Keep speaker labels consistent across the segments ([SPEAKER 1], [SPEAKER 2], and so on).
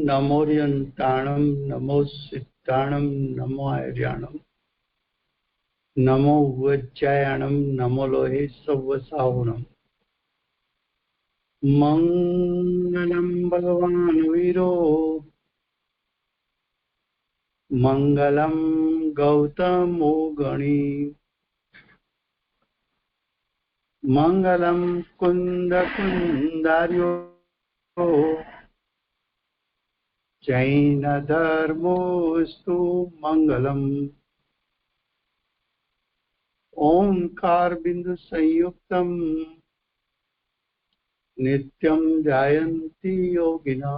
[SPEAKER 1] नमोर्यन्ताणं नमो सिद्धाणं नमो आर्याणं नमो वज्रायणं नमो लोहे सव्वसाहुणम् मंगलम भगवान वीरो मंगलम गौतमो गणी मंगलम कुंद कुंदार्यो जैन धर्मोस्तु मंगलम ओंकार बिंदु संयुक्तम नित्यं जायन्ति योगिना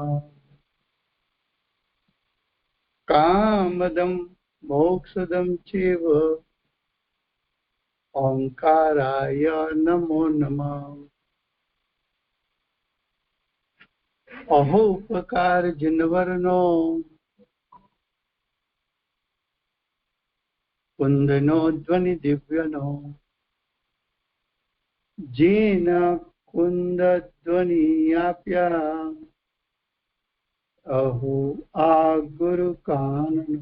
[SPEAKER 1] कामदं मोक्षदं चैव ओंकाराय नमो नमः। अहोपकार जिनवर्णो कुंदनो ध्वनि दिव्यनो जेन कुंद ध्वनियाप्या अहो आ गुरु कानन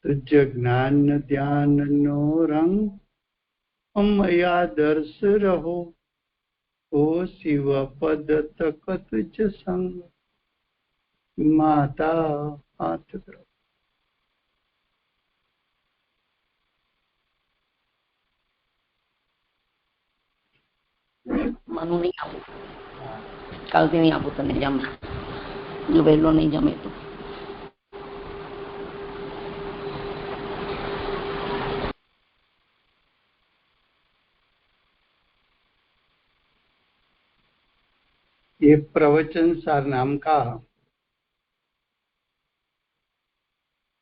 [SPEAKER 1] तुझ ज्ञान ध्यान नो रंग अमया दर्श रहो ओ शिव पद तक तुझ संग माता हाथ करो।
[SPEAKER 2] मनु नहीं आવું કાલથી નહીં આવું તને જમા જો વહેલો નહીં જમે તો
[SPEAKER 1] ये प्रवचन सार नाम का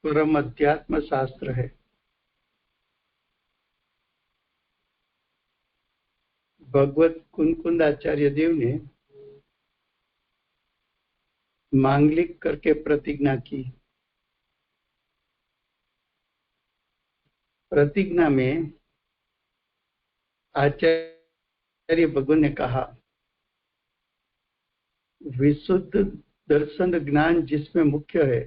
[SPEAKER 1] परम अध्यात्म शास्त्र है। भगवत कुंकुंद आचार्य देव ने मांगलिक करके प्रतिज्ञा की। प्रतिज्ञा में आचार्य भगवान ने कहा विशुद्ध दर्शन ज्ञान जिसमें मुख्य है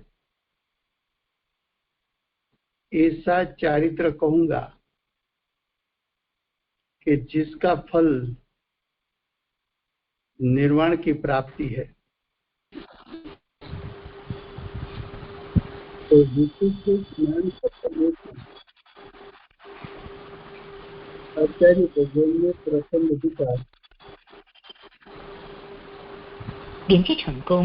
[SPEAKER 1] ऐसा चारित्र कहूंगा कि जिसका फल निर्वाण की प्राप्ति है। तो विशुद्ध ज्ञान आचार्य भगवान ने प्रथम अधिकार
[SPEAKER 3] 连接成功。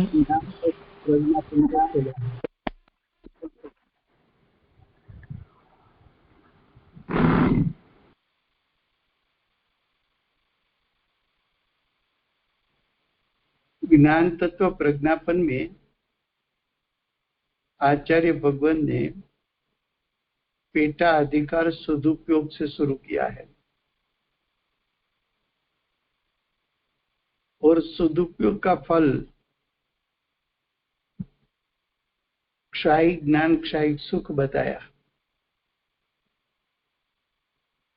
[SPEAKER 1] ज्ञान तत्व प्रज्ञापन में आचार्य भगवान ने पेटा अधिकार सदुपयोग से शुरू किया है और सदुपयोग का फल क्षायिक ज्ञान क्षायिक सुख बताया।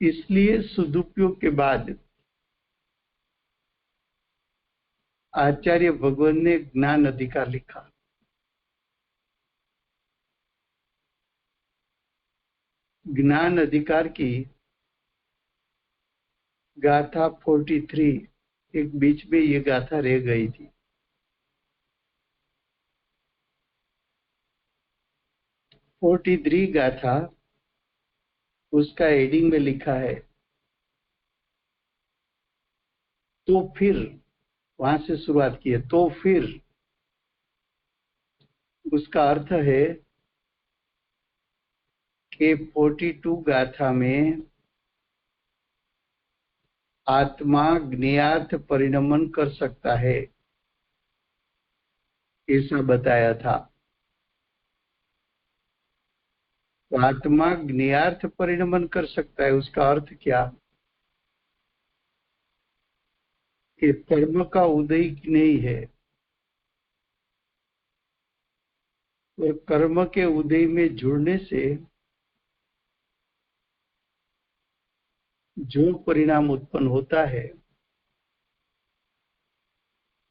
[SPEAKER 1] इसलिए सदुपयोग के बाद आचार्य भगवान ने ज्ञान अधिकार लिखा। ज्ञान अधिकार की गाथा 43 एक बीच में ये गाथा रह गई थी। 43 गाथा उसका हेडिंग में लिखा है तो फिर, वहां से शुरुआत की है। तो फिर उसका अर्थ है कि 42 गाथा में आत्मा ज्ञेयार्थ परिणमन कर सकता है ऐसा बताया था। तो आत्मा ज्ञेयार्थ परिणमन कर सकता है, उसका अर्थ क्या कि कर्म का उदय नहीं है और कर्म के उदय में जुड़ने से जो परिणाम उत्पन्न होता है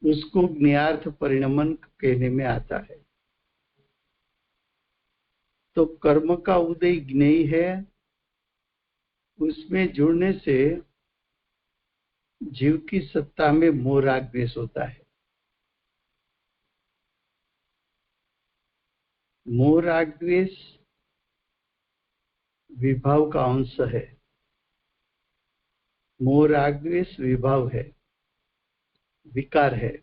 [SPEAKER 1] उसको ज्ञेयार्थ परिणमन कहने में आता है। तो कर्म का उदय ज्ञेय है, उसमें जुड़ने से जीव की सत्ता में मोह राग द्वेष होता है। मोह राग द्वेष विभाव का अंश है। मोह राग द्वेष विभाव है, विकार है।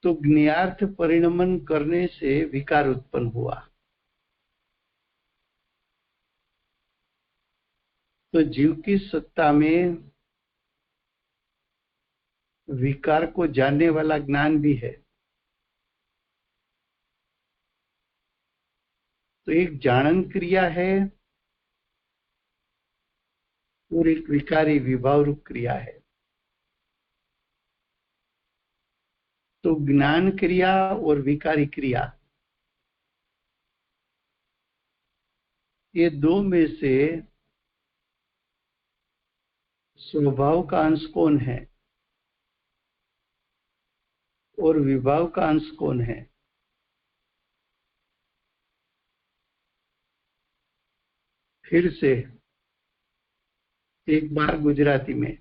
[SPEAKER 1] तो ज्ञेयार्थ परिणमन करने से विकार उत्पन्न हुआ। तो जीव की सत्ता में विकार को जानने वाला ज्ञान भी है। तो एक जानन क्रिया है और एक विकारी विभाव रूप क्रिया है। तो ज्ञान क्रिया और विकारी क्रिया, ये दो में से स्वभाव का अंश कौन है और विभाव का अंश कौन है? फिर से एक बार गुजराती में।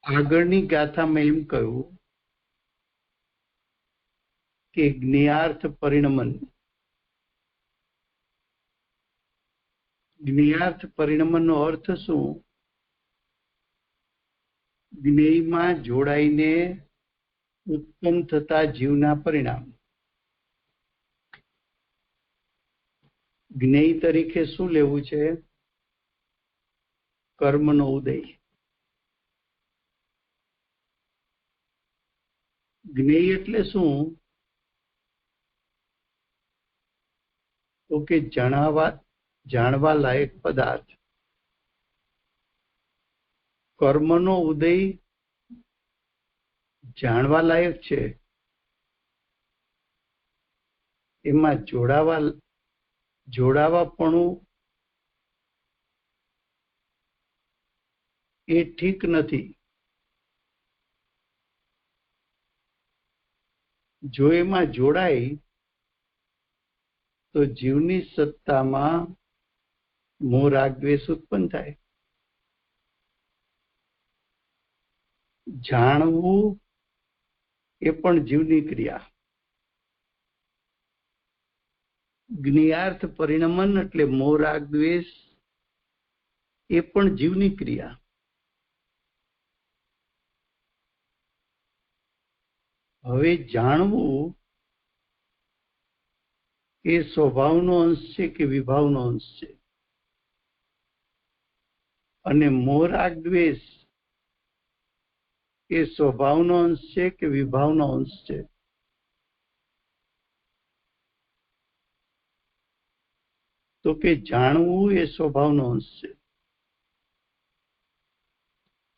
[SPEAKER 1] આગળની ગાથામાં એમ કહ્યું કે જ્ઞેયાર્થ પરિણમન, જ્ઞેયાર્થ પરિણમનનો અર્થ શું? જ્ઞેયમાં જોડાઈને ઉત્પન્ન થતા જીવના પરિણામ। જ્ઞેય તરીકે શું લેવું છે? કર્મનો ઉદય। જ્ઞેય એટલે શું? તો કે જાણવા લાયક પદાર્થ। કર્મનો ઉદય જાણવા લાયક છે, એમાં જોડાવાપણું એ ઠીક નથી। જો એમાં જોડાય તો જીવની સત્તામાં મોહ રાગ દ્વેષ ઉત્પન્ન થાય। જાણવું એ પણ જીવની ક્રિયા। જ્ઞેયાર્થ પરિણમન એટલે મોહ રાગ દ્વેષ એ પણ જીવની ક્રિયા। હવે જાણવું એ સ્વભાવનો અંશ છે કે વિભાવનો અંશ છે? અને મોહ રાગ દ્વેષ એ સ્વભાવનો અંશ છે કે વિભાવનો અંશ છે? તો કે જાણવું એ સ્વભાવનો અંશ છે,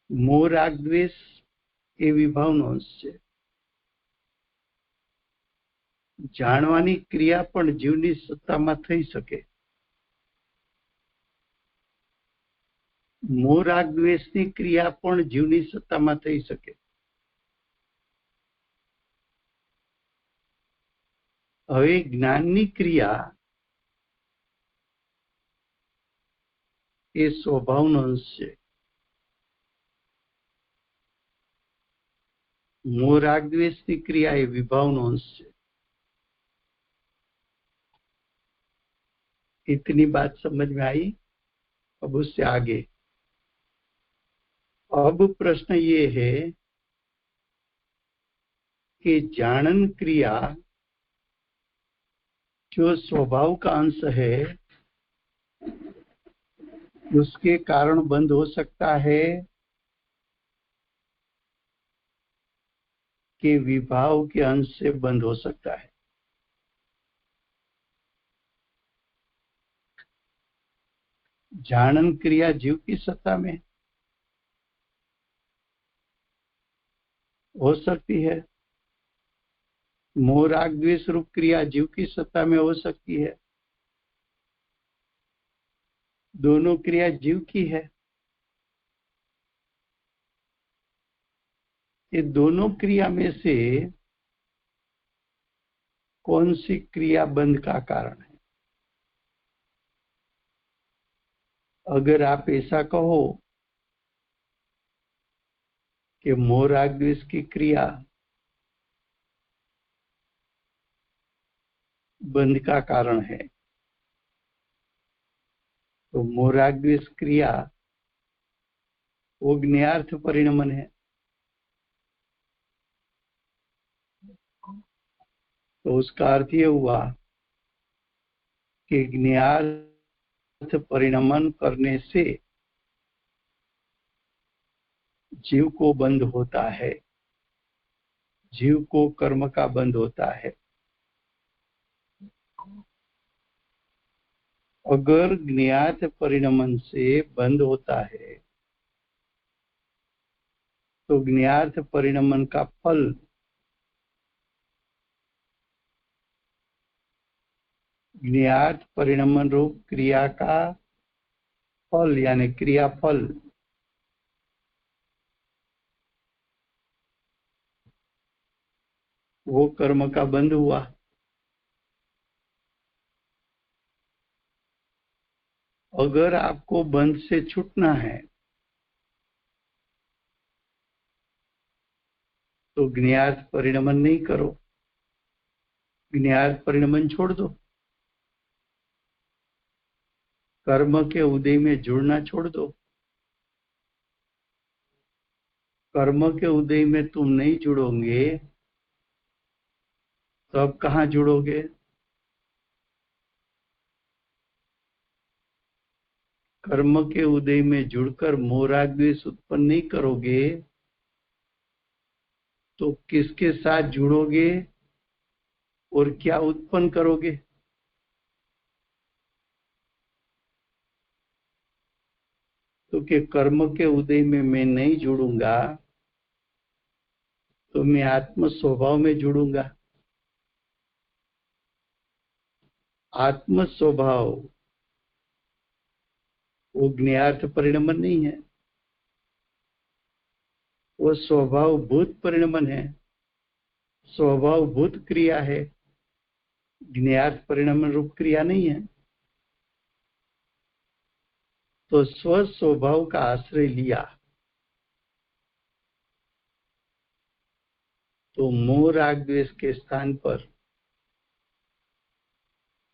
[SPEAKER 1] મોહ રાગ દ્વેષ એ વિભાવનો અંશ છે। જાણવાની ક્રિયા પણ જીવની સત્તામાં થઈ શકે। મોહ રાગ દ્વેષની ક્રિયા પણ જીવની સત્તામાં થઈ શકે। હવે જ્ઞાનની ક્રિયા એ સ્વભાવનો અંશ છે, મોહ રાग द्वेषની क्रिया એ विभावનો अंश છે। इतनी बात समझ में आई? अब उससे आगे, अब प्रश्न ये है कि जानन क्रिया जो स्वभाव का अंश है उसके कारण बंद हो सकता है कि विभाव के अंश से बंद हो सकता है? जानन क्रिया जीव की सत्ता में हो सकती है, मोह राग द्वेष रूप क्रिया जीव की सत्ता में हो सकती है, दोनों क्रिया जीव की है। ये दोनों क्रिया में से कौन सी क्रिया बंध का कारण है? अगर आप ऐसा कहो कि मोह राग द्वेष की क्रिया बंध का कारण है, तो मोह राग द्वेष क्रिया वो ज्ञेयार्थ परिणमन है। तो उसका अर्थ ये हुआ कि ज्ञेयार्थ परिणमन करने से जीव को बंध होता है, जीव को कर्म का बंध होता है। अगर ज्ञेयार्थ परिणमन से बंध होता है तो ज्ञेयार्थ परिणमन का फल ज्ञेयार्थ परिणमन रूप क्रिया का फल यानी क्रियाफल वो कर्म का बंध हुआ। अगर आपको बंध से छूटना है तो ज्ञेयार्थ परिणमन नहीं करो, ज्ञेयार्थ परिणमन छोड़ दो, कर्म के उदय में जुड़ना छोड़ दो। कर्म के उदय में तुम नहीं जुड़ोगे तो अब कहाँ जुड़ोगे? कर्म के उदय में जुड़कर मोह राग द्वेष उत्पन्न नहीं करोगे तो किसके साथ जुड़ोगे और क्या उत्पन्न करोगे? तो कि कर्म के उदय में मैं नहीं जुड़ूंगा तो मैं आत्म स्वभाव में जुड़ूंगा। आत्म स्वभाव वो ज्ञेयार्थ परिणमन नहीं है, वो स्वभाव भूत परिणमन है, स्वभाव भूत क्रिया है, ज्ञेयार्थ परिणमन रूप क्रिया नहीं है। तो स्व स्वभाव का आश्रय लिया तो मोह राग द्वेष के स्थान पर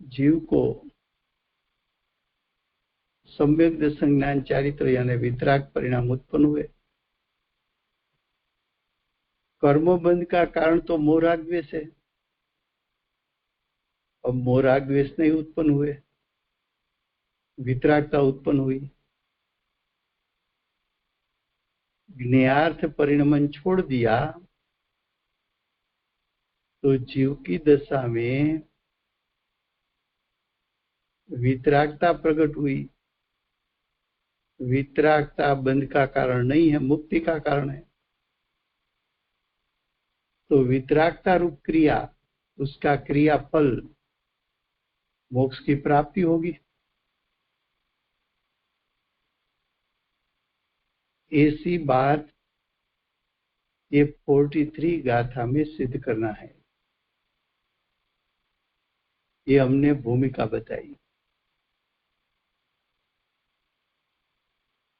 [SPEAKER 1] जीव को सम्यक दर्शन ज्ञान चारित्र यानी वितराग परिणाम उत्पन्न हुए। कर्म बंध का कारण तो मोह राग द्वेष है। अब मोह राग द्वेष नहीं उत्पन्न हुए, वितरागता उत्पन्न हुई। ज्ञेयार्थ परिणमन छोड़ दिया तो जीव की दशा में वितरागता प्रकट हुई। वितरागता बंध का कारण नहीं है, मुक्ति का कारण है। तो वितरागता रूप क्रिया, उसका क्रिया फल मोक्ष की प्राप्ति होगी। ऐसी बात ये 43 गाथा में सिद्ध करना है। ये हमने भूमिका बताई।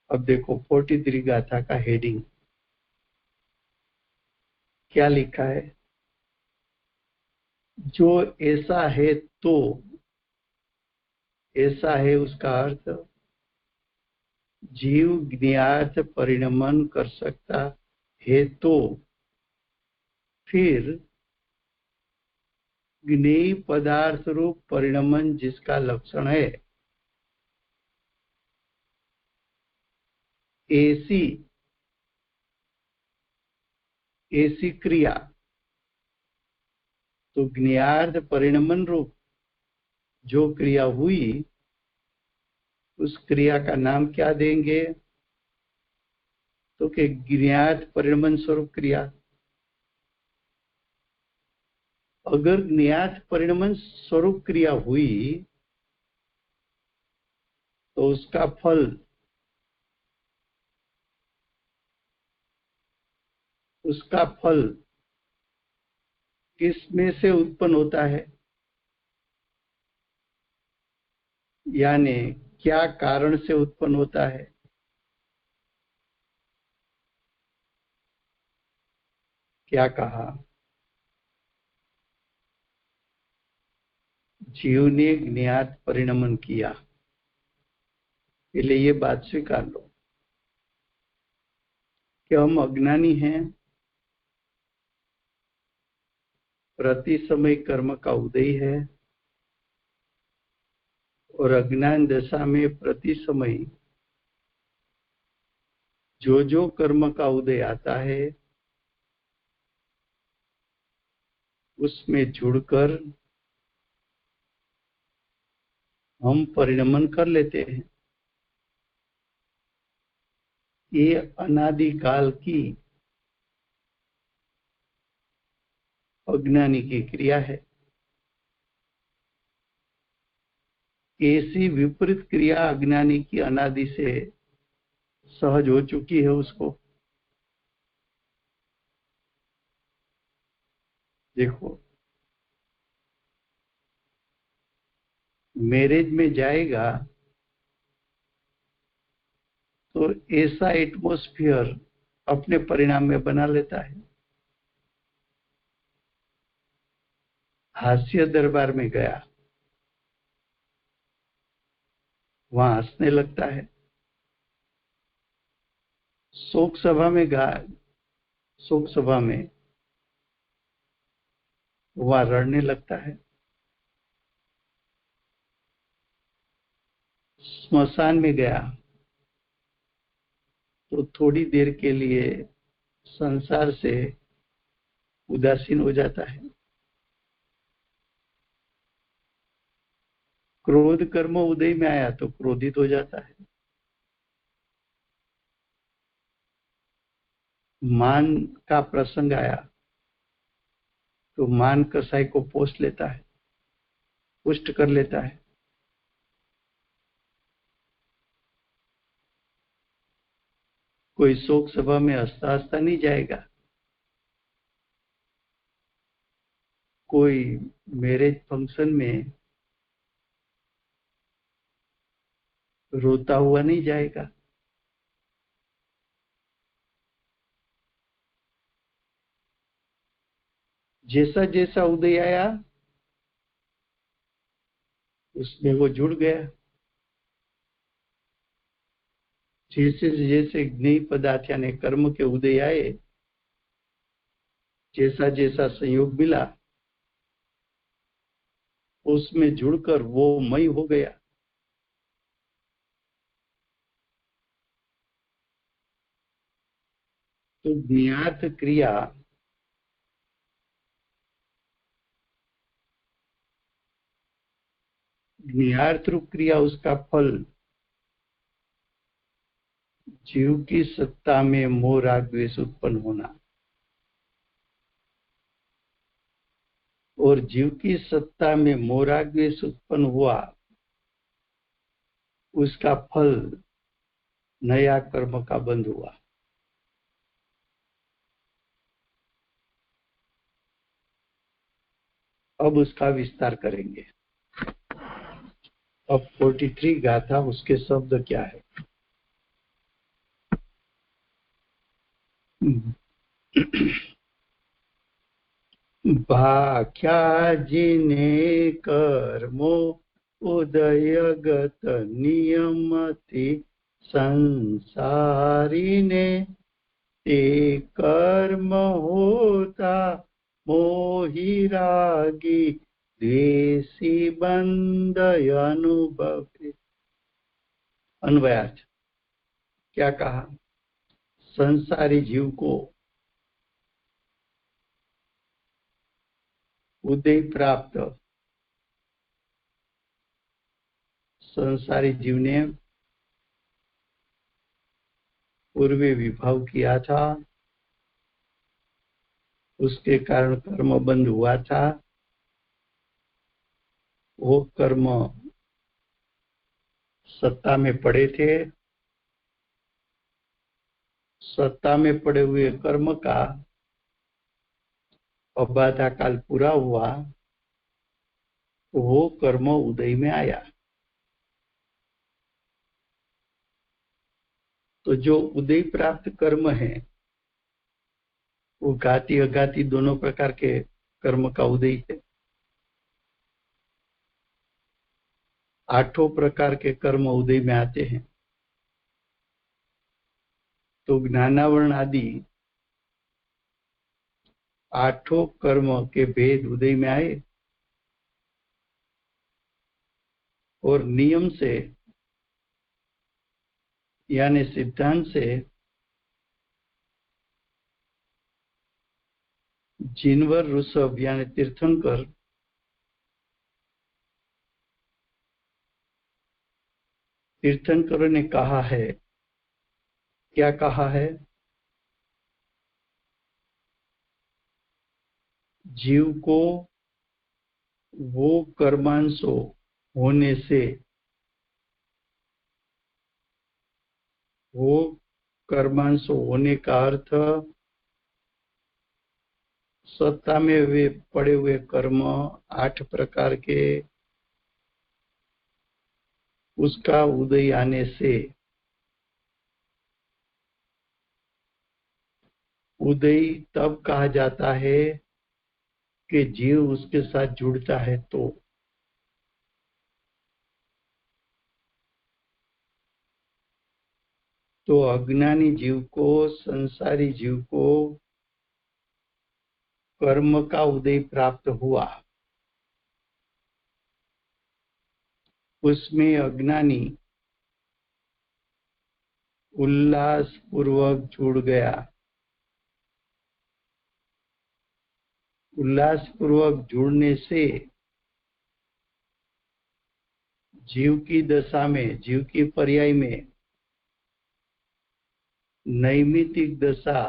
[SPEAKER 1] अब देखो 43 गाथा का हेडिंग क्या लिखा है? जो ऐसा है तो, ऐसा है उसका अर्थ जीव ज्ञेयार्थ परिणमन कर सकता है तो फिर ज्ञेय पदार्थ रूप परिणमन जिसका लक्षण है, ऐसी क्रिया, तो ज्ञेयार्थ परिणमन रूप जो क्रिया हुई उस क्रिया का नाम क्या देंगे? तो कि ज्ञेयार्थ परिणमन स्वरूप क्रिया। अगर ज्ञेयार्थ परिणमन स्वरूप क्रिया हुई तो उसका फल किस में से उत्पन्न होता है, यानी क्या कारण से उत्पन्न होता है? क्या कहा? जीव ने ज्ञात परिणमन किया। पहले ये बात स्वीकार लो कि हम अज्ञानी हैं। प्रति समय कर्म का उदय है और अज्ञान दशा में प्रति समय जो जो कर्म का उदय आता है उसमें जुड़कर हम परिणमन कर लेते हैं। ये अनादि काल की अज्ञानी की क्रिया है। ऐसी विपरीत क्रिया अज्ञानी की अनादि से सहज हो चुकी है उसको। देखो, मैरिज में जाएगा तो ऐसा एटमॉस्फेयर अपने परिणाम में बना लेता है। हास्य दरबार में गया, वहां हंसने लगता है। शोक सभा में वहां रड़ने लगता है। स्मशान में गया तो थोड़ी देर के लिए संसार से उदासीन हो जाता है। क्रोध कर्म उदय में आया तो क्रोधित हो जाता है। मान का प्रसंग आया तो मान कसाई को पुष्ट कर लेता है। कोई शोक सभा में हंसता हंसता नहीं जाएगा। कोई मैरिज फंक्शन में रोता हुआ नहीं जाएगा। जैसा जैसा उदय आया उसमें वो जुड़ गया। जैसे जैसे ज्ञेय पदार्थ यानी कर्म के उदय आए, जैसा जैसा संयोग मिला उसमें जुड़कर वो मय हो गया। तो ज्ञात क्रिया ज्ञात रूप क्रिया, उसका फल जीव की सत्ता में मोह राग द्वेष उत्पन्न होना, और जीव की सत्ता में मोह राग द्वेष उत्पन्न हुआ, उसका फल नया कर्म का बंध हुआ। अब उसका विस्तार करेंगे। अब 43 गाथा, उसके शब्द क्या है? भाख्या जिने कर्मो उदयगत नियमति संसारी ने, ते कर्म होता मोहि रागी द्वेषी बंधय अनुभवे। अन्वयार्थ क्या कहा? संसारी जीव को उदय प्राप्त, संसारी जीव ने पूर्व विभाव किया था, उसके कारण कर्म बंध हुआ था। वो कर्म सत्ता में पड़े थे, सत्ता में पड़े हुए कर्म का अबाधा काल पूरा हुआ तो वो कर्म उदय में आया। तो जो उदय प्राप्त कर्म है वो घाती अघाती दोनों प्रकार के कर्म का उदय है। आठों प्रकार के कर्म उदय में आते हैं। तो ज्ञानावरण आदि आठों कर्म के भेद उदय में आए और नियम से यानी सिद्धांत से जिनवर ऋषभ यानी तीर्थंकर तीर्थंकरों ने कहा है, क्या कहा है? जीव को वो कर्मांशो होने से, वो कर्मांशो होने का अर्थ सत्ता में वे पड़े हुए कर्म 8 प्रकार के, उसका उदय आने से, उदय तब कहा जाता है कि जीव उसके साथ जुड़ता है। तो अज्ञानी जीव को, संसारी जीव को कर्म का उदय प्राप्त हुआ, उसमें अज्ञानी उल्लास पूर्वक जुड़ गया। उल्लास पूर्वक जुड़ने से जीव की दशा में, जीव की पर्याय में नैमित्तिक दशा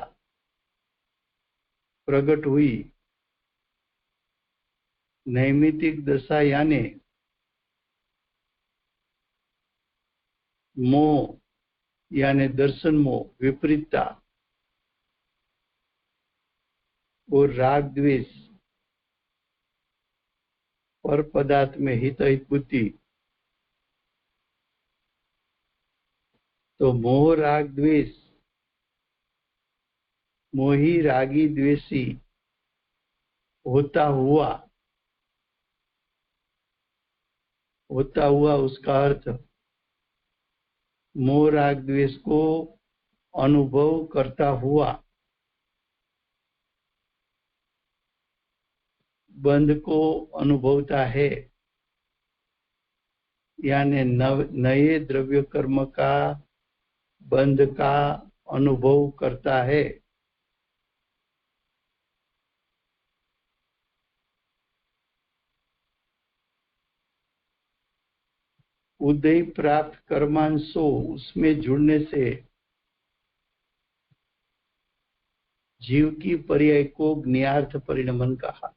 [SPEAKER 1] प्रकट हुई। नैमित्तिक दशा यानी मोह यानी दर्शन मोह, विपरीतता और राग द्वेष, पर पदार्थ में हित बुद्धि। तो मोह राग द्वेष, मोही रागी द्वेषी होता हुआ उसका अर्थ मोह राग द्वेष को अनुभव करता हुआ बंध को अनुभवता है, यानी नए द्रव्य कर्म का बंध का अनुभव करता है। उदय प्राप्त कर्मांशो उसमें जुड़ने से जीव की पर्याय को ज्ञार्थ परिणमन कहा।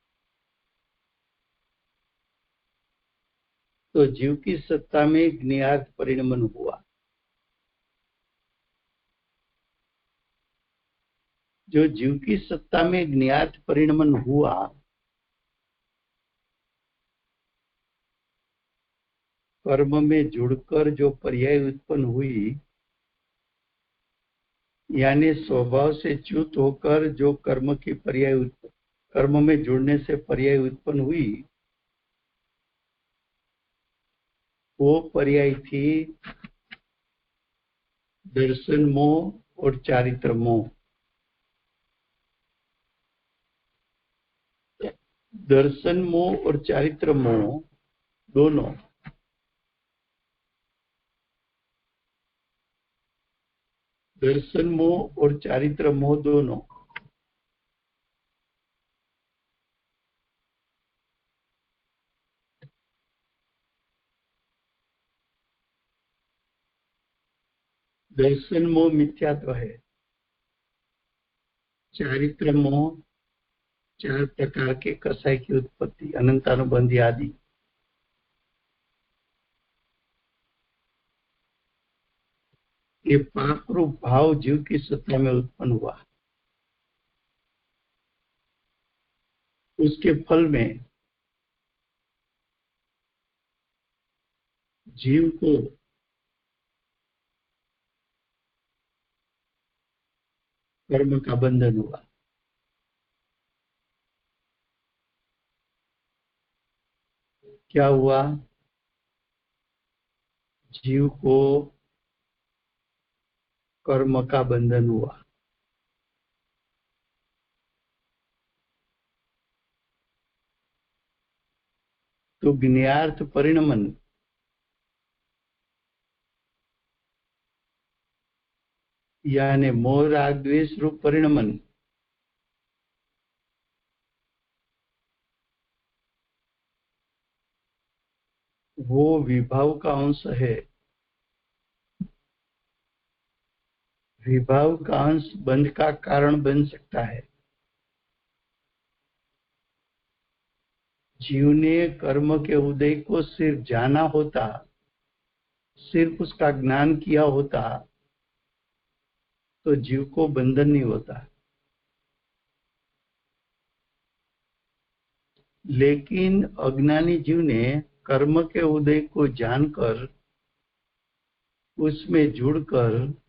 [SPEAKER 1] तो जीव की सत्ता में ज्ञार्थ परिणमन हुआ। जो जीव की सत्ता में ज्ञार्थ परिणमन हुआ, कर्म में जुड़कर जो पर्याय उत्पन्न हुई, यानी स्वभाव से च्युत होकर जो कर्म की पर्याय, कर्म में जुड़ने से पर्याय उत्पन्न हुई, वो पर्याय थी दर्शन मोह और चारित्र मोह। दर्शन मोह और चारित्र मोह दोनों दर्शन मोह और चारित्र मोह दोनों दर्शन मोह मिथ्यात्व है, चारित्र मोह 4 प्रकार के कसाय की उत्पत्ति, अनंतानुबंधी आदि। ये पाप रूप भाव जीव की सत्ता में उत्पन्न हुआ। उसके फल में जीव को कर्म का बंधन हुआ। क्या हुआ? जीव को कर्म का बंधन हुआ। तो ज्ञार्थ परिणमन यानी मोह राग द्वेष रूप परिणमन वो विभाव का अंश है। विभाव का अंश बंध का कारण बन सकता है। जीव ने कर्म के उदय को सिर्फ जाना होता, सिर्फ उसका ज्ञान किया होता, तो जीव को बंधन नहीं होता। लेकिन अज्ञानी जीव ने कर्म के उदय को जानकर उसमें जुड़कर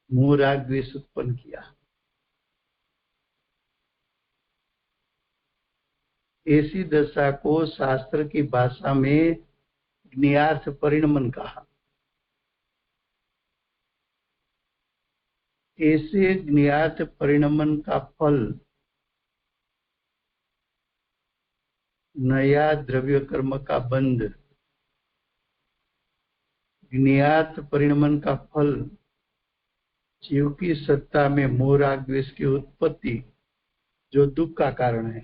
[SPEAKER 1] मोह राग द्वेष उत्पन्न किया। ऐसी दशा को शास्त्र की भाषा में ज्ञार्थ परिणमन कहा। ऐसे ज्ञार्थ परिणमन का फल नया द्रव्य कर्म का बंध। ज्ञात परिणमन का फल जीव की सत्ता में मोह राग द्वेष की उत्पत्ति, जो दुख का कारण है।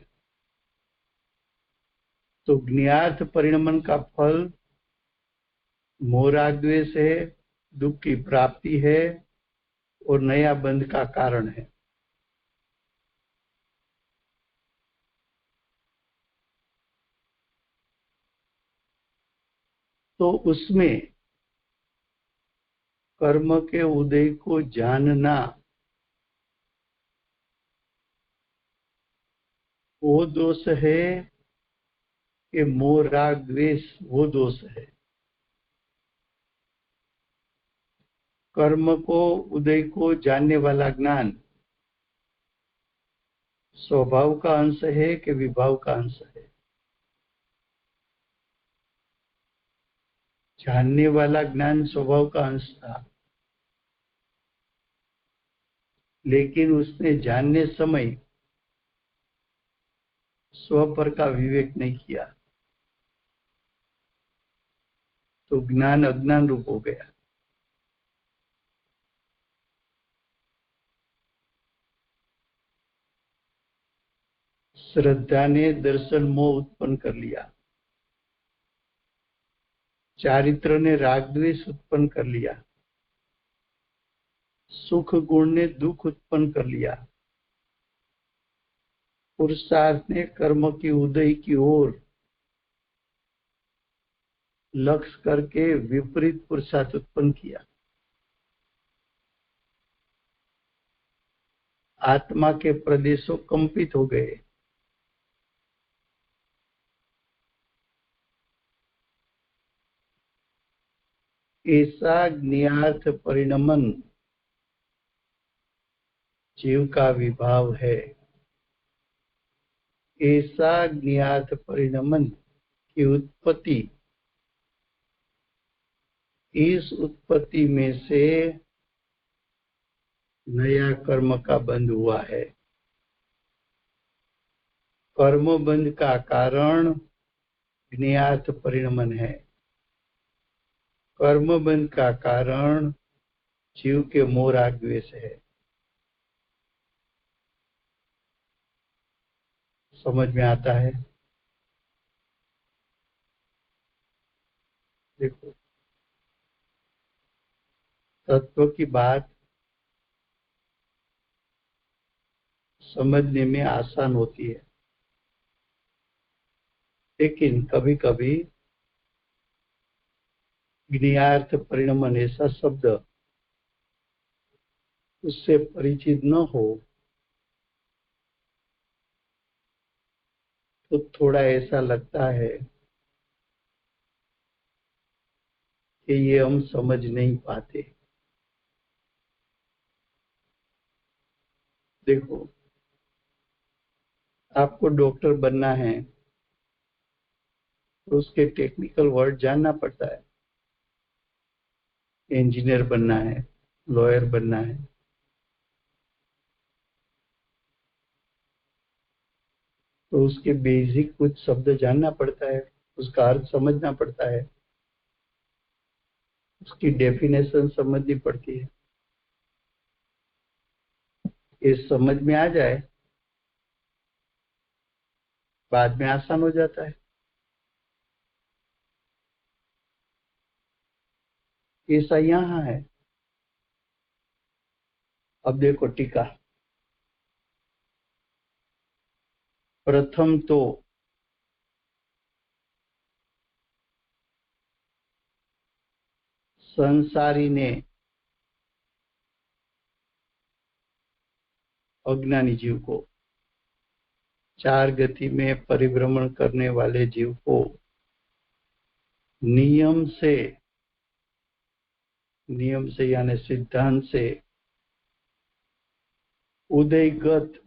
[SPEAKER 1] तो ज्ञात परिणमन का फल मोह राग द्वेष है, दुख की प्राप्ति है और नया बंध का कारण है। तो उसमें कर्म के उदय को जानना वो दोष है कि मोह राग द्वेष वो दोष है। कर्म को उदय को जानने वाला ज्ञान स्वभाव का अंश है कि विभाव का अंश है? जानने वाला ज्ञान स्वभाव का अंश था, लेकिन उसने जानने समय स्व पर का विवेक नहीं किया, तो ज्ञान अज्ञान रूप हो गया। श्रद्धा ने दर्शन मोह उत्पन्न कर लिया, चारित्र ने राग द्वेष उत्पन्न कर लिया, सुख गुण ने दुख उत्पन्न कर लिया, पुरुषार्थ ने कर्म की उदय की ओर लक्ष्य करके विपरीत पुरुषार्थ उत्पन्न किया। आत्मा के प्रदेशों कंपित हो गए। ऐसा ज्ञार्थ परिणमन जीव का विभाव है। ऐसा ज्ञार्थ परिणमन की उत्पत्ति, इस उत्पत्ति में से नया कर्म का बंध हुआ है। कर्म बंध का कारण ज्ञार्थ परिणमन है। कर्म बंध का कारण जीव के मोह राग द्वेष है। समझ में आता है? देखो, तत्व की बात समझने में आसान होती है, लेकिन कभी कभी ज्ञेयार्थ परिणमन ऐसा शब्द उससे परिचित न हो तो थोड़ा ऐसा लगता है कि ये हम समझ नहीं पाते। देखो, आपको डॉक्टर बनना है तो उसके टेक्निकल वर्ड जानना पड़ता है। इंजीनियर बनना है, लॉयर बनना है, तो उसके बेसिक कुछ शब्द जानना पड़ता है, उसका अर्थ समझना पड़ता है, उसकी डेफिनेशन समझनी पड़ती है। ये समझ में आ जाए बाद में आसान हो जाता है। ऐसा यहाँ है। अब देखो टीका। प्रथम तो संसारी ने अज्ञानी जीव को, चार गति में परिभ्रमण करने वाले जीव को नियम से यानी सिद्धांत से उदयगत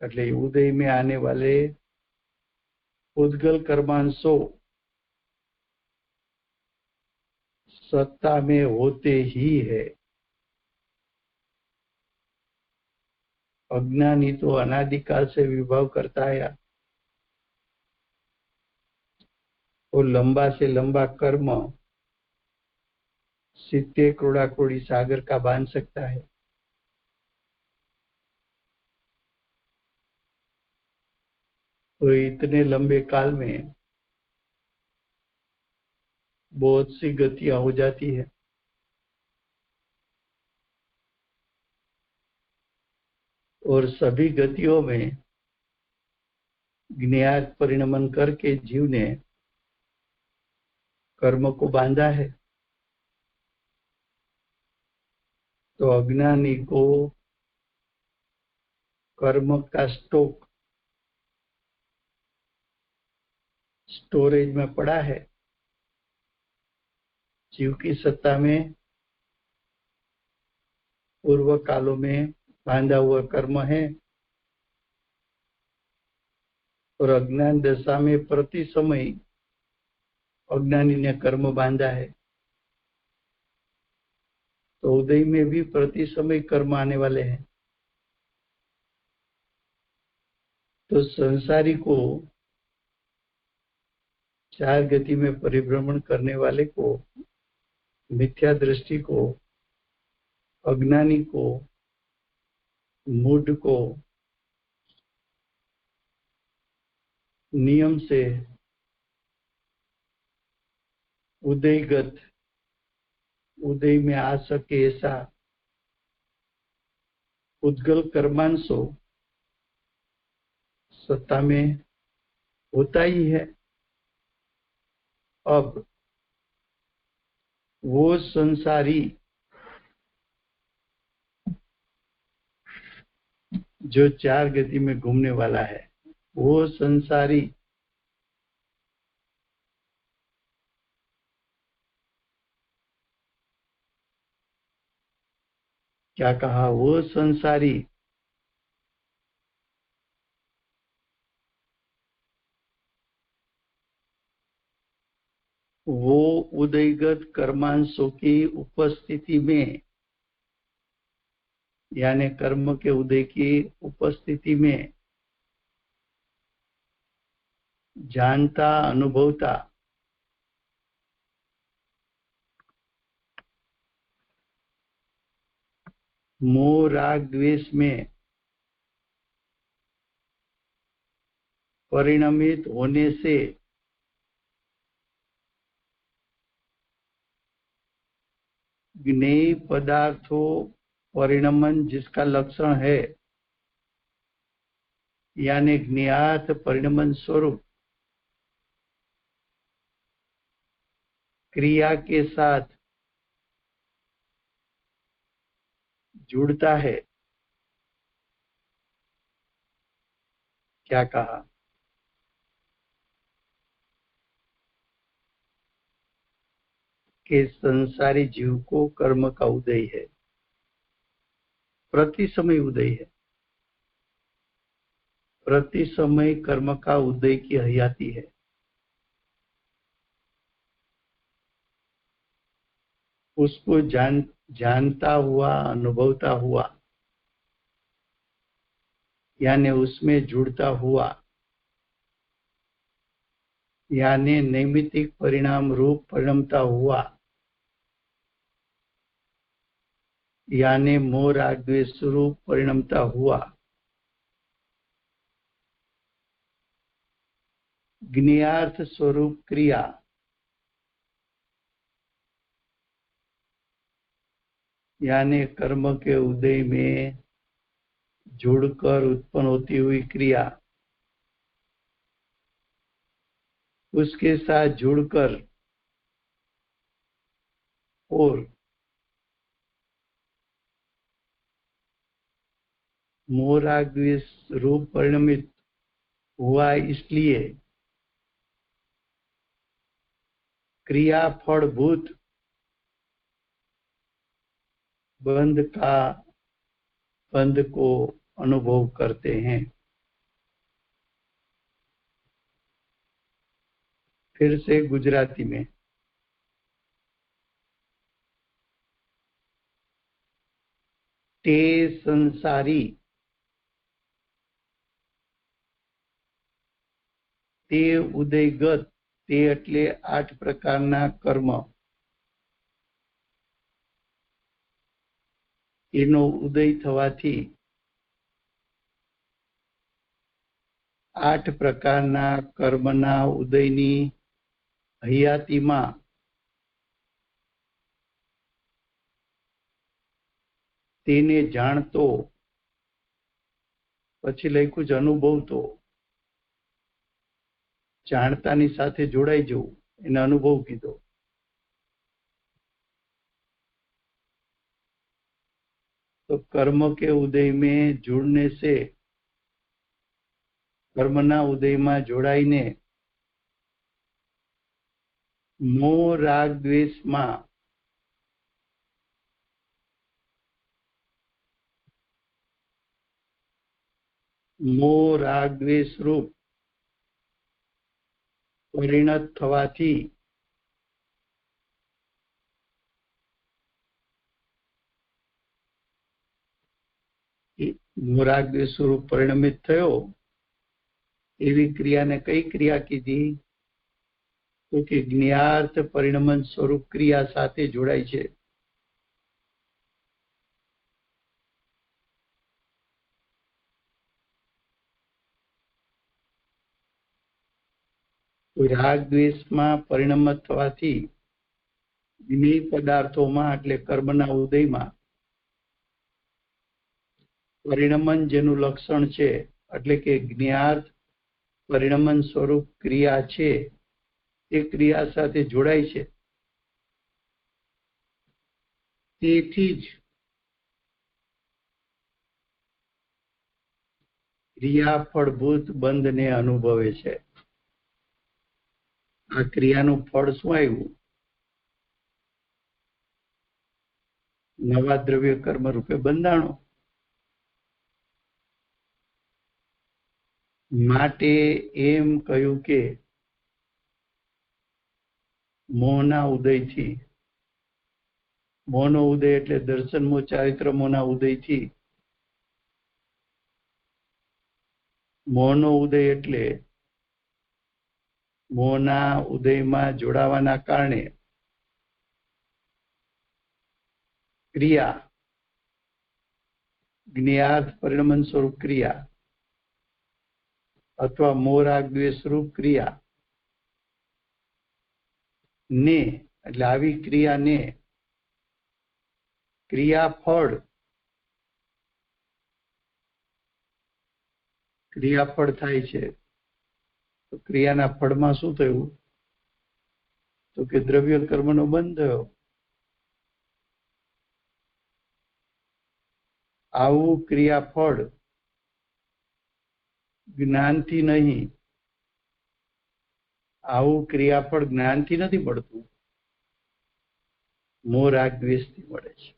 [SPEAKER 1] એટલે उदय में आने वाले उद्गल कर्मांशों सत्ता में होते ही है। अज्ञानी तो अनादिकाल से विभव करता है और लंबा से लंबा कर्म सिद्धे क्रोड़ा क्रोड़ी सागर का बांध सकता है। तो इतने लंबे काल में बहुत सी गतियां हो जाती है। और सभी गतियों में ज्ञेयार्थ परिणमन करके जीव ने कर्म को बांधा है। तो अज्ञानी को कर्म का स्टोरेज में पड़ा है। जीव की सत्ता में पूर्व कालों में बांधा हुआ कर्म है और अज्ञान दशा में प्रति समय अज्ञानी ने कर्म बांधा है। तो उदय में भी प्रति समय कर्म आने वाले हैं। तो संसारी को, चार गति में परिभ्रमण करने वाले को, मिथ्या दृष्टि को, अज्ञानी को, मूढ़ को नियम से उदय में आ सके ऐसा उद्गल कर्मांशों सत्ता में होता ही है। अब वो संसारी जो चार गति में घूमने वाला है, वो संसारी क्या कहा? वो संसारी वो उदयगत कर्मांशों की उपस्थिति में यानी कर्म के उदय की उपस्थिति में जानता, अनुभवता, मोह राग द्वेष में परिणमित होने से ज्ञेय पदार्थों परिणमन जिसका लक्षण है यानी ज्ञेयार्थ परिणमन स्वरूप क्रिया के साथ जुड़ता है। क्या कहा? कि संसारी जीव को कर्म का उदय है, प्रति समय उदय है, प्रति समय कर्म का उदय की हयाती है। उसको जानता हुआ, अनुभवता हुआ, यानी उसमें जुड़ता हुआ, यानी नैमित्तिक परिणाम रूप परिणमता हुआ, यानी मोह राग द्वेष स्वरूप परिणमता हुआ, ज्ञेयार्थ स्वरूप क्रिया, यानी कर्म के उदय में जुड़कर उत्पन्न होती हुई क्रिया, उसके साथ जुड़कर और मोह राग द्वेष रूप परिणमित हुआ, इसलिए क्रिया फलभूत बंध को अनुभव करते हैं। फिर से गुजराती में, ते संसारी, તે ઉદયગત, તે એટલે 8 પ્રકારના કર્મ, એનો ઉદય થવાથી 8 પ્રકારના કર્મના ઉદયની હયાતીમાં તેને જાણતો, પછી લખ્યું જ અનુભવતો, જાણતાની સાથે જોડાઈ જવું, એને અનુભવ કીધો। तो कर्म के उदय में जुड़ने से, कर्मना उदय में जोड़ाईने मोह राग द्वेष में मोह राग द्वेष रूप परिणत थवाथी मोह राग द्वेष रूप परिणमित थयो, एवी क्रिया ने कई क्रिया कीधी? तो कि ज्ञेयार्थ परिणमन स्वरूप क्रिया साथे जोड़ाई छे। तो राग द्वेष में परिणमत थवाथी ज्ञेय पदार्थों में એટલે कर्मना उदय में परिणमन जेनुं लक्षण छे, એટલે કે જ્ઞેયાર્થ परिणमन स्वरूप क्रिया छे, તે क्रिया साथे जोड़ाई छे। તેથી જ क्रिया फलभूत बंध ने अनुभवे छे। आ क्रियानुं फल शुं आव्युं? नवा द्रव्य कर्म रूपे बंधाणो। माटे एम कह्युं के मोहना उदय थी, मोहनो उदय एटले दर्शन मोह चारित्र मोहना उदय थी, मोहनो उदय एटले मोहना उदय में जोड़ावाना कारणे क्रिया, ज्ञेयार्थ परिणमन स्वरूप क्रिया अथवा मोह राग द्वेष रूप क्रिया ने, એટલે આવી ક્રિયા ને ક્રિયાફળ, ક્રિયાફળ થાય છે। તો ક્રિયાના ફળમાં શું થયું? तो कि द्रव्य कर्मનો બંધ થયો। આવું ક્રિયાફળ જ્ઞાનથી નહીં, આવું ક્રિયાફળ જ્ઞાનથી નથી મળતું, મોહ રાગ દ્વેષથી મળે છે।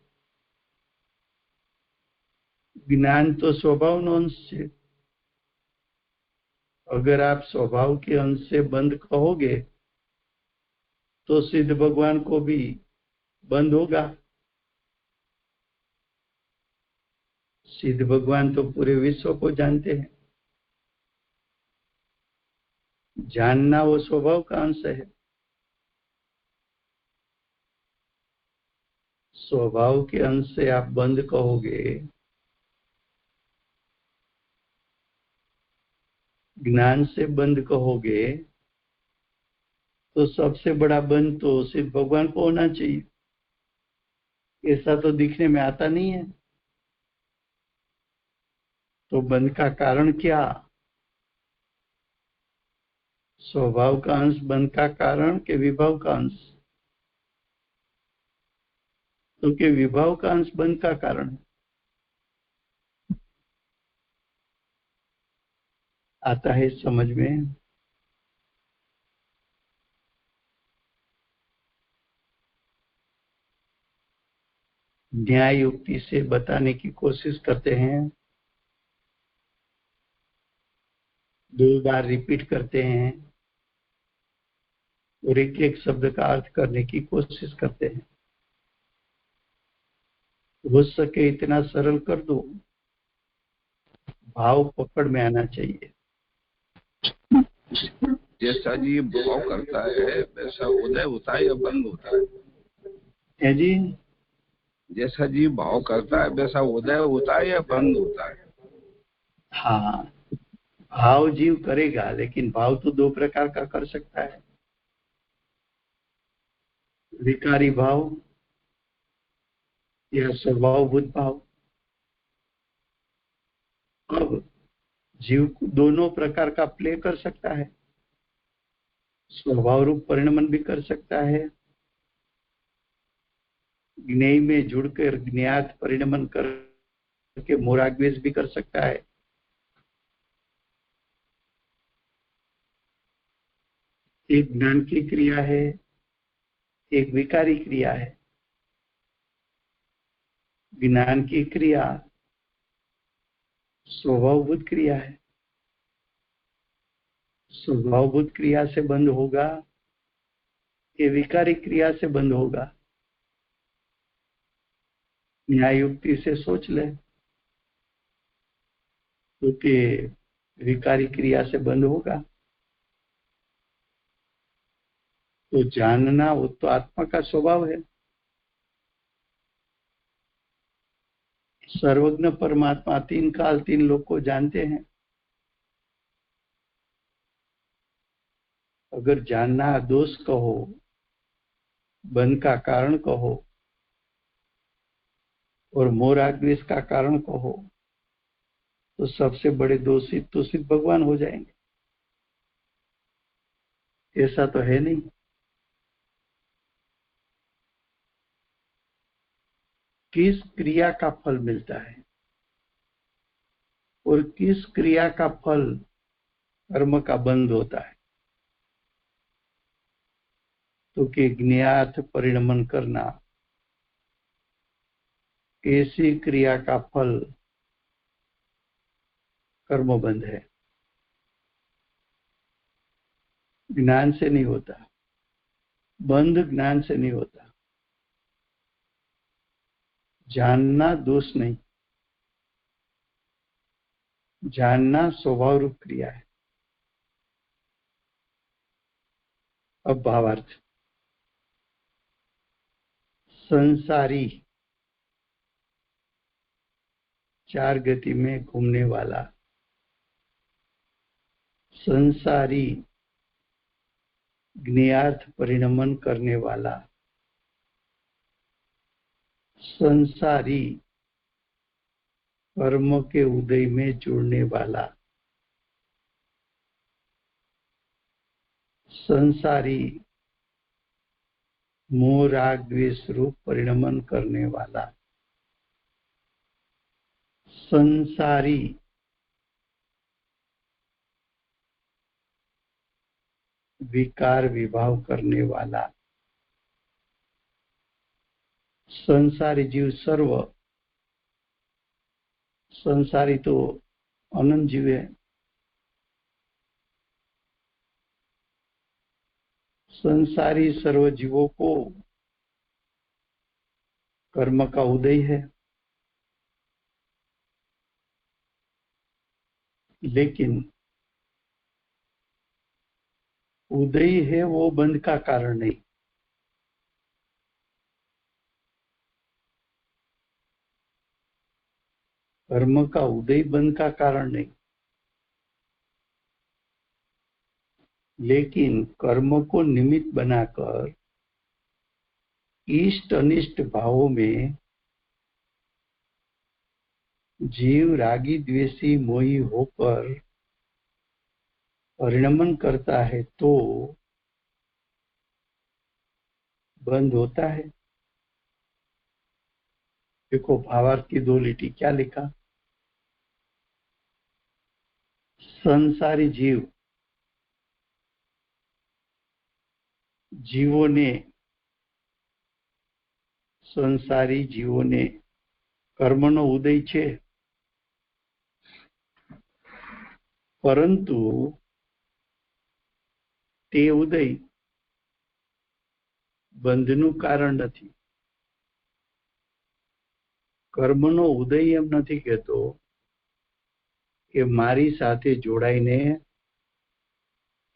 [SPEAKER 1] ज्ञान तो स्वभावનો अंश છે। अगर आप स्वभाव के अंश से बंद कहोगे तो सिद्ध भगवान को भी बंद होगा। सिद्ध भगवान तो पूरे विश्व को जानते हैं। जानना वो स्वभाव का अंश है। स्वभाव के अंश से आप बंद कहोगे, ज्ञान से बंद कहोगे, तो सबसे बड़ा बंद तो सिर्फ भगवान को होना चाहिए। ऐसा तो दिखने में आता नहीं है। तो बंद का कारण क्या? स्वभाव का अंश बंद का कारण के विभाव का अंश? तो के विभाव का अंश बंद का कारण है। आता है समझ में? न्याय युक्ति से बताने की कोशिश करते हैं, 2 बार रिपीट करते हैं और एक एक शब्द का अर्थ करने की कोशिश करते हैं। हो सके इतना सरल कर दो, भाव पकड़ में आना चाहिए।
[SPEAKER 4] जैसा जी भाव करता है वैसा उदय होता है या बंद होता है
[SPEAKER 1] जी?
[SPEAKER 4] जैसा जी भाव करता है वैसा उदय होता है या बंद होता है?
[SPEAKER 1] हाँ, भाव जीव करेगा, लेकिन भाव तो 2 प्रकार का कर सकता है। विकारी भाव या स्वभावभूत भाव। अब जीव दोनों प्रकार का प्ले कर सकता है। स्वभाव रूप परिणमन भी कर सकता है, ज्ञेय में जुड़कर ज्ञात परिणमन करके मोराग्वेश भी कर सकता है। एक ज्ञान की क्रिया है, एक विकारी क्रिया है। ज्ञान की क्रिया स्वभावभूत क्रिया है। स्वभावभूत क्रिया से बंद होगा, ये विकारी क्रिया से बंद होगा। न्याय युक्ति से सोच ले, क्योंकि विकारी क्रिया से बंद होगा। तो जानना वो तो आत्मा का स्वभाव है। सर्वज्ञ परमात्मा 3 काल 3 लोग को जानते हैं। अगर जानना दोष कहो, बंध का कारण कहो और मोराग्वेश का कारण कहो, तो सबसे बड़े दोषी तो सिर्फ भगवान हो जाएंगे। ऐसा तो है नहीं। किस क्रिया का फल मिलता है और किस क्रिया का फल कर्म का बंध होता है? तो कि ज्ञात परिणमन करना, ऐसी क्रिया का फल कर्म बंध है, ज्ञान से नहीं होता। बंध ज्ञान से नहीं होता। जानना दोष नहीं, जानना स्वभाव रूप क्रिया है। अब भावार्थ। संसारी, 4 गति में घूमने वाला, संसारी ज्ञात परिणमन करने वाला, संसारी कर्म के उदय में जुड़ने वाला, संसारी मोह राग द्वेष रूप परिणमन करने वाला संसारी विकार विभाव करने वाला संसारी जीव सर्व संसारी तो अनंत जीव है। संसारी सर्व जीवों को कर्म का उदय है, लेकिन उदय है वो बंध का कारण नहीं। कर्म का उदय बंध का कारण नहीं, लेकिन कर्म को निमित्त बनाकर इष्ट अनिष्ट भावों में जीव रागी द्वेषी मोही होकर परिणमन करता है तो बंद होता है। देखो भावार्थ की 2 लिटी क्या लिखा, संसारी संसारी जीवोने कर्मનો ઉદય છે, પરંતુ તે ઉદય બંધનું કારણ નથી। કર્મનો ઉદય એમ નથી કહેતો કે મારી સાથે જોડાઈને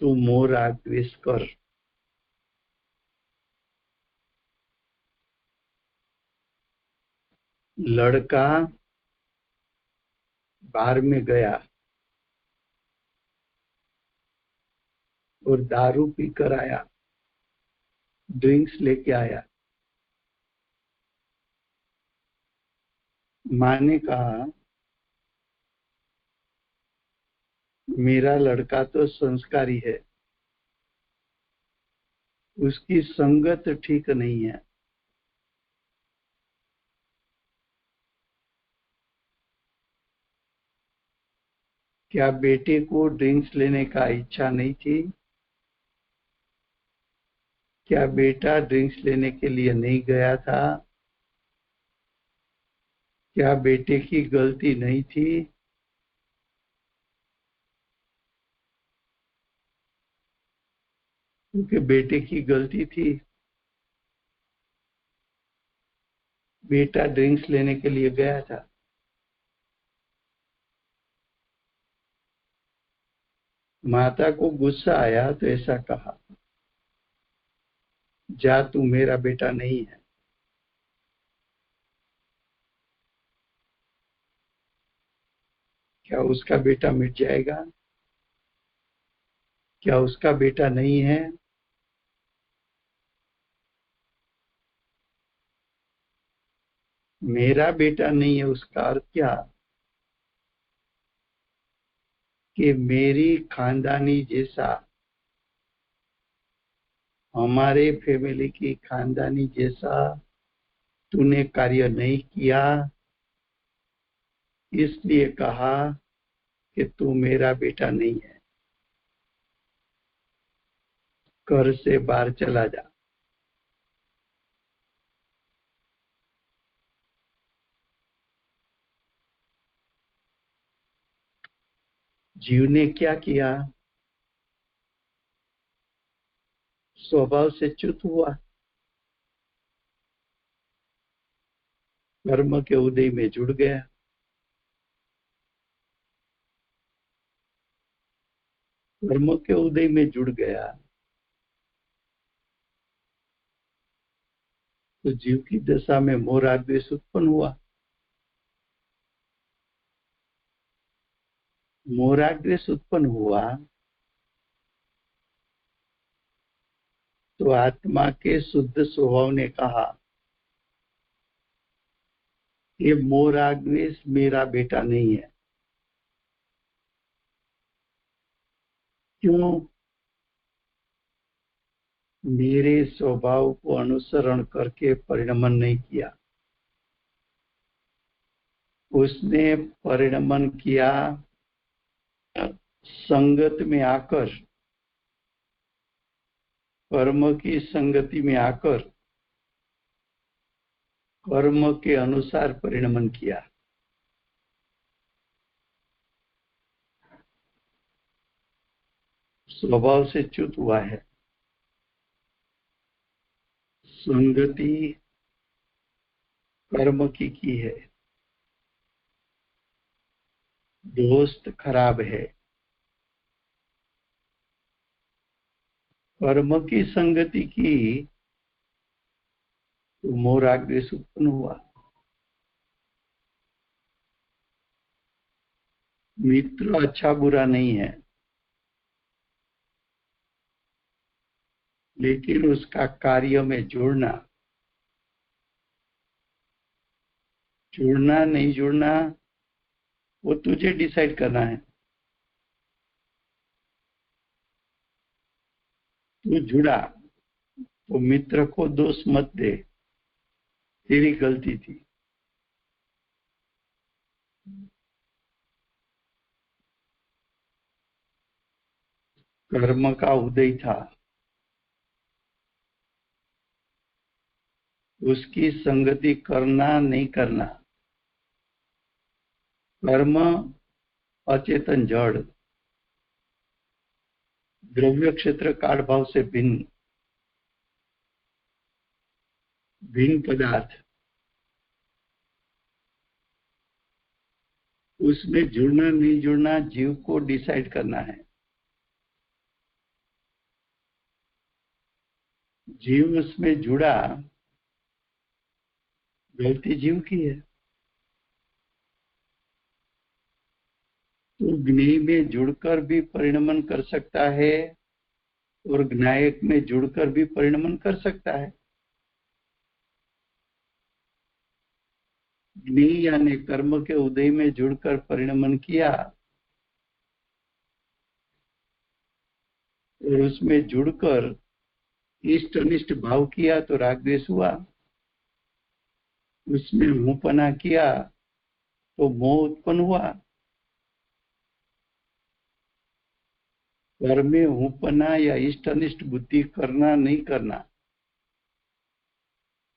[SPEAKER 1] તું મોહ રાગ દ્વેષ કર। लड़का बार में गया और दारू पीकर आया, ड्रिंक्स लेके आया। माँ ने कहा मेरा लड़का तो संस्कारी है, उसकी संगत ठीक नहीं है। क्या बेटे को ड्रिंक्स लेने का इच्छा नहीं थी? क्या बेटा ड्रिंक्स लेने के लिए नहीं गया था? क्या बेटे की गलती नहीं थी? क्योंकि बेटे की गलती थी। बेटा ड्रिंक्स लेने के लिए गया था। माता को गुस्सा आया तो ऐसा कहा, जा तू मेरा बेटा नहीं है। क्या उसका बेटा मिट जाएगा? क्या उसका बेटा नहीं है? मेरा बेटा नहीं है उसका अर्थ क्या कि मेरी खानदानी जैसा, हमारे फैमिली की खानदानी जैसा तूने कार्य नहीं किया, इसलिए कहा कि तू मेरा बेटा नहीं है, घर से बाहर चला जा। जीव ने क्या किया? स्वभाव से च्युत हुआ, कर्म के उदय में जुड़ गया। कर्म के उदय में जुड़ गया तो जीव की दशा में मोह राग द्वेष उत्पन्न हुआ। मोह राग द्वेष उत्पन्न हुआ तो आत्मा के शुद्ध स्वभाव ने कहा ये मोह राग द्वेष मेरा बेटा नहीं है। क्यों? मेरे स्वभाव को अनुसरण करके परिणमन नहीं किया, उसने परिणमन किया संगत में आकर, कर्म की संगति में आकर कर्म के अनुसार परिणमन किया। स्वभाव से च्युत हुआ है। संगति कर्म की है, दोस्त खराब है। कर्म की संगति की तो मोह राग द्वेष उत्पन्न हुआ। मित्र अच्छा बुरा नहीं है, लेकिन उसका कार्य में जुड़ना नहीं जुड़ना वो तुझे डिसाइड करना है। तू जुड़ा तो मित्र को दोष मत दे, तेरी गलती थी। कर्म का उदय था, उसकी संगति करना नहीं करना। कर्म अचेतन जड़, द्रव्य क्षेत्र काल भाव से भिन्न पदार्थ, उसमें जुड़ना नहीं जुड़ना जीव को डिसाइड करना है। जीव उसमें जुड़ा, गलती जीव की है। तो ज्ञेय में जुड़कर भी परिणमन कर सकता है और ज्ञायक में जुड़कर भी परिणमन कर सकता है। ज्ञेय यानी कर्म के उदय में जुड़कर परिणमन किया और उसमें जुड़कर इष्ट अनिष्ट भाव किया तो राग द्वेष हुआ। उसमें मुंहपना किया तो मोह उत्पन्न हुआ। कर्म में मुंहपना या इष्ट अनिष्ट बुद्धि करना नहीं करना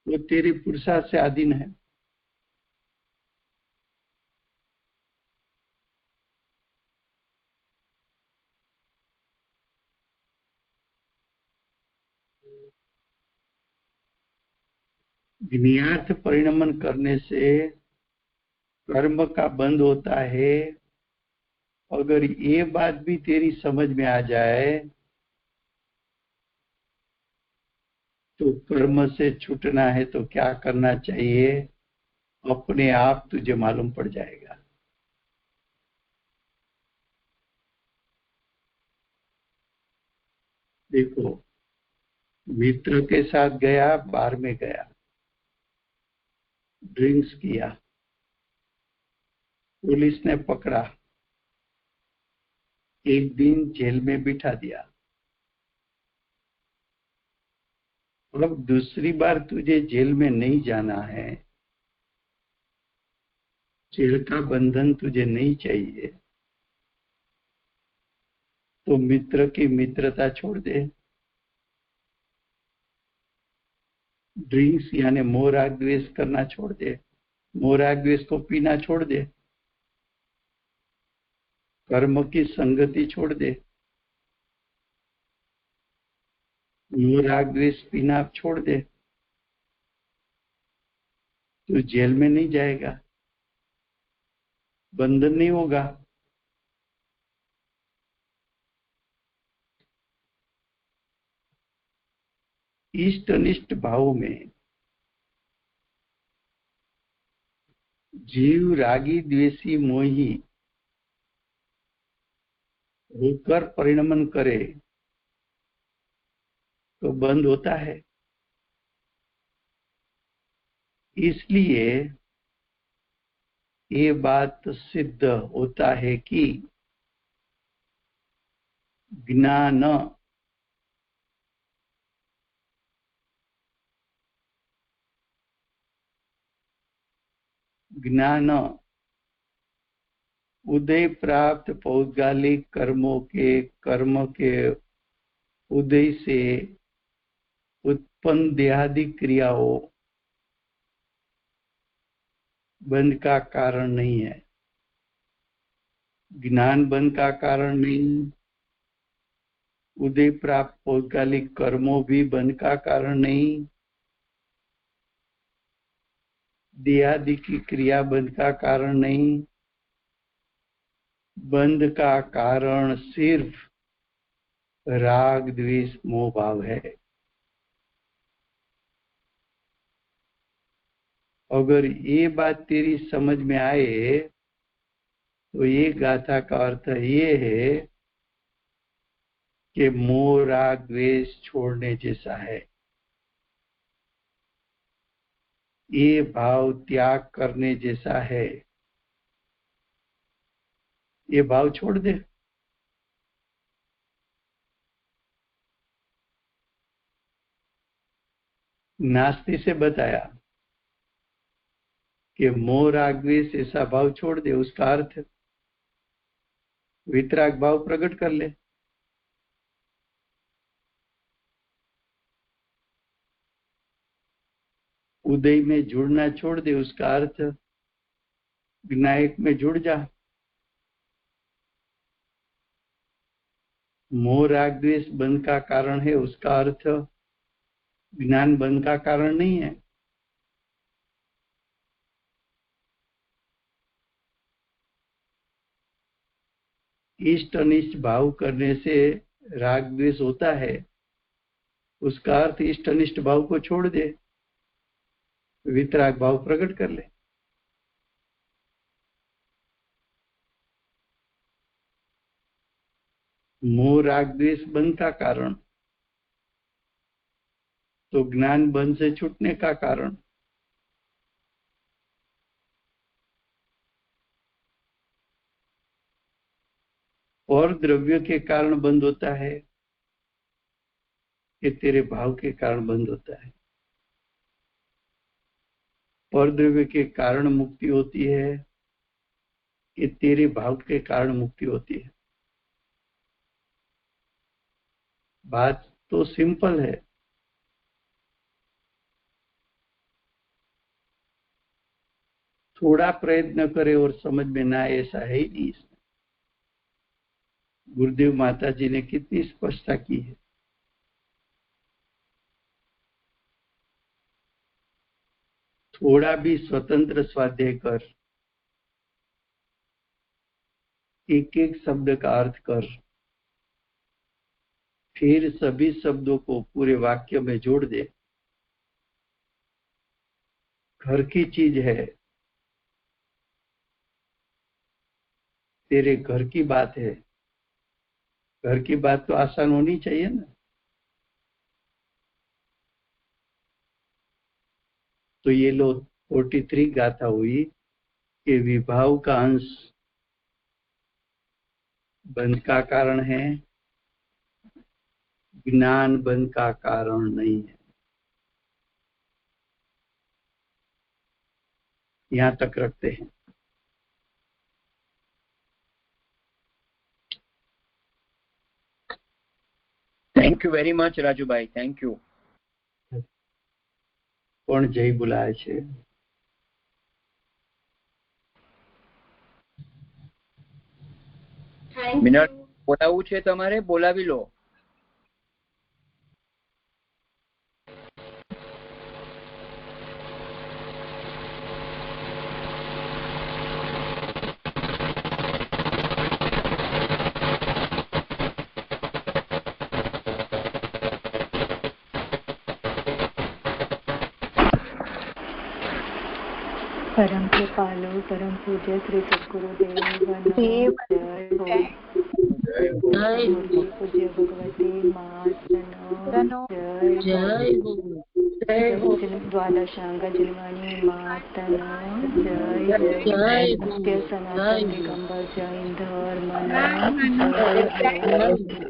[SPEAKER 1] वो तेरे पुरुषार्थ से अधीन है। ज्ञेयार्थ परिणमन करने से कर्म का बंध होता है। अगर ये बात भी तेरी समझ में आ जाए तो कर्म से छूटना है तो क्या करना चाहिए, अपने आप तुझे मालूम पड़ जाएगा। देखो, मित्र के साथ गया, बार में गया, ड्रिंक्स किया, पुलिस ने पकड़ा, एक दिन जेल में बिठा दिया। अब दूसरी बार तुझे जेल में नहीं जाना है, जेल का बंधन तुझे नहीं चाहिए, तो मित्र की मित्रता छोड़ दे। ड्रिंक्स यानी मोह राग द्वेष करना छोड़ दे, मोह राग द्वेष को पीना छोड़ दे, कर्म की संगति छोड़ दे। मोह राग द्वेष पीना छोड़ दे तो जेल में नहीं जाएगा, बंधन नहीं होगा। इष्ट अनिष्ट भाव में जीव रागी द्वेषी मोही होकर परिणमन करे तो बंद होता है। इसलिए ये बात सिद्ध होता है कि ज्ञान ज्ञान उदय प्राप्त पौद्गलिक कर्मों के कर्म के उदय से उत्पन्न देहादि क्रियाओं बंध का कारण नहीं है। ज्ञान बंध का कारण नहीं, उदय प्राप्त पौद्गलिक कर्मों भी बंध का कारण नहीं, देहादि की क्रिया बंध का कारण नहीं। बंध का कारण सिर्फ राग द्वेष मोह भाव है। अगर ये बात तेरी समझ में आए तो ये गाथा का अर्थ ये है कि मोह राग द्वेष छोड़ने जैसा है, ये भाव त्याग करने जैसा है। ये भाव छोड़ दे। नास्ति से बताया कि मोह राग द्वेष ऐसा भाव छोड़ दे, उसका अर्थ वितराग भाव प्रकट कर ले। उदय में जुड़ना छोड़ दे, उसका अर्थ विनायक में जुड़ जा। मोह राग द्वेष बंध का कारण है, उसका अर्थ ज्ञान बंध का कारण नहीं है। इष्ट अनिष्ट भाव करने से राग द्वेष होता है, उसका अर्थ इष्ट अनिष्ट भाव को छोड़ दे, वितराग भाव प्रकट कर ले। मोह राग द्वेष बंध का कारण तो ज्ञान बंध से छूटने का कारण। और द्रव्य के कारण बंद होता है कि तेरे भाव के कारण बंद होता है। और द्रव्य के कारण मुक्ति होती है कि तेरे भाव के कारण मुक्ति होती है। बात तो सिंपल है। थोड़ा प्रयत्न करे और समझ में ना आए ऐसा है ही नहीं। गुरुदेव माता जी ने कितनी स्पष्टता की है। थोड़ा भी स्वतंत्र स्वाध्याय कर, एक एक शब्द का अर्थ कर, फिर सभी शब्दों को पूरे वाक्य में जोड़ दे। घर की चीज है, तेरे घर की बात है। घर की बात तो आसान होनी चाहिए ना। तो ये लो 43 गाथा हुई कि विभाव का अंश बंध का कारण है, ज्ञान बंध का कारण नहीं है। यहां तक रखते हैं।
[SPEAKER 5] Thank you very much Raju ભાઈ, થેન્ક યુ।
[SPEAKER 1] કોણ જય બોલાય છે?
[SPEAKER 5] મિનટ બોલાવવું છે તમારે? બોલાવી લો।
[SPEAKER 3] परम कृपालु परम पूज्य श्री सद्गुरुदेव पूज्य भगवती मातनो जय द्वादशांग जलवाणी मातनो जय सत्य सनातन दिगंबर जैन धर्म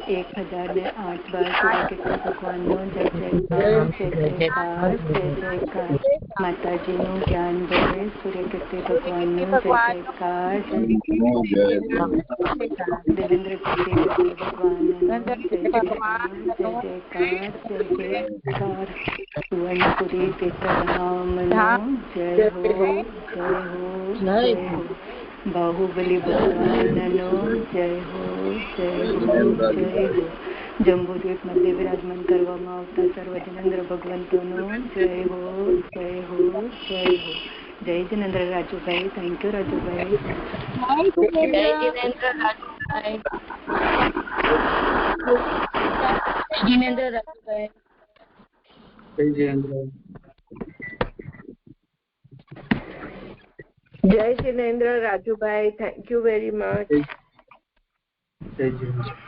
[SPEAKER 3] 1008 बार सूर्य के भगवान जय जयकार जय जयकार जय जयकार। માતાજીનું જ્ઞાન ભરે સૂર્યકીર્તિ ભગવાનનું જય જયકાર દેવેન્દ્ર કીર્તિ ભગવાનનું જય જયકાર જય જયકાર સુવર્ણપુરી તીર્થધામનો જય હો જય હો જય હો બાહુબલી ભગવાનનો જય હો જય હો જય હો જંબુદ્વીપ મધ્ય વિરાજમાન કરવામાં આવતા સર્વ જિનેન્દ્ર ભગવંતોનો જય હો જય હો જય હો જય જિનેન્દ્ર રાજુભાઈ થેન્ક યુ રાજુભાઈ
[SPEAKER 2] જય જિનેન્દ્ર રાજુભાઈ જિનેન્દ્ર રાજુભાઈ
[SPEAKER 1] જય જયેન્દ્ર
[SPEAKER 6] જય Jinendra Rajubhai thank you very much
[SPEAKER 1] જય જયેન્દ્ર